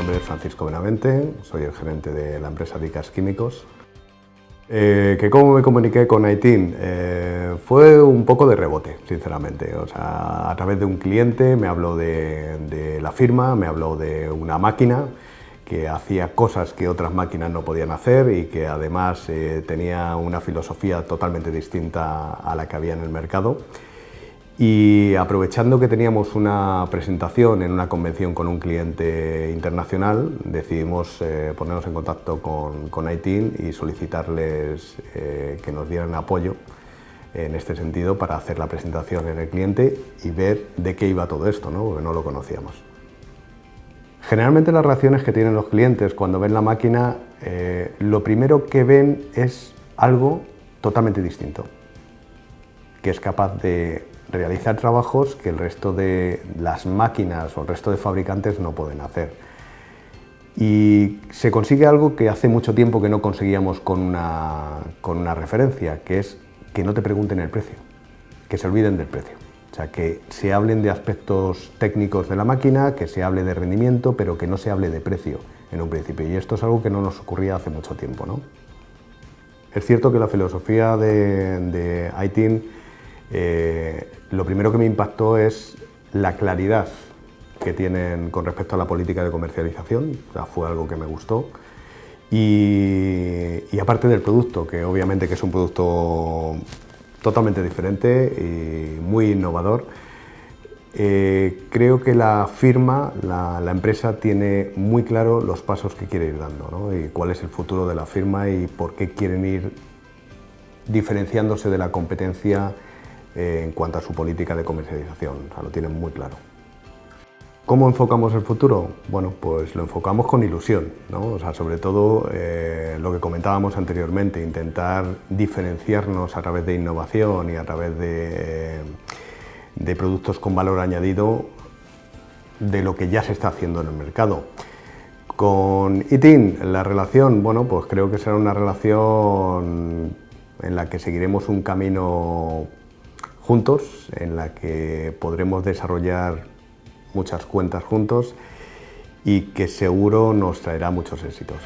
nombre es Francisco Benavente, soy el gerente de la empresa Dicas Químicos. ¿Cómo me comuniqué con ITIN? Fue un poco de rebote, sinceramente. O sea, a través de un cliente me habló de la firma, me habló de una máquina que hacía cosas que otras máquinas no podían hacer y que además tenía una filosofía totalmente distinta a la que había en el mercado. Y aprovechando que teníamos una presentación en una convención con un cliente internacional, decidimos ponernos en contacto con ITIN y solicitarles que nos dieran apoyo en este sentido para hacer la presentación en el cliente y ver de qué iba todo esto, ¿no? Porque no lo conocíamos. Generalmente las reacciones que tienen los clientes cuando ven la máquina, lo primero que ven es algo totalmente distinto, que es capaz de realizar trabajos que el resto de las máquinas o el resto de fabricantes no pueden hacer. Y se consigue algo que hace mucho tiempo que no conseguíamos con una referencia, que es que no te pregunten el precio, que se olviden del precio. O sea, que se hablen de aspectos técnicos de la máquina, que se hable de rendimiento, pero que no se hable de precio en un principio. Y esto es algo que no nos ocurría hace mucho tiempo, ¿no? Es cierto que la filosofía de ITIN, lo primero que me impactó es la claridad que tienen con respecto a la política de comercialización. O sea, fue algo que me gustó. Y aparte del producto, que obviamente que es un producto totalmente diferente y muy innovador, creo que la firma, la empresa, tiene muy claro los pasos que quiere ir dando, ¿no? Y cuál es el futuro de la firma y por qué quieren ir diferenciándose de la competencia en cuanto a su política de comercialización. O sea, lo tienen muy claro. ¿Cómo enfocamos el futuro? Bueno, pues lo enfocamos con ilusión, ¿no? O sea, sobre todo lo que comentábamos anteriormente, intentar diferenciarnos a través de innovación y a través de productos con valor añadido de lo que ya se está haciendo en el mercado. Con ITIN, la relación, bueno, pues creo que será una relación en la que seguiremos un camino juntos, en la que podremos desarrollar muchas cuentas juntos y que seguro nos traerá muchos éxitos.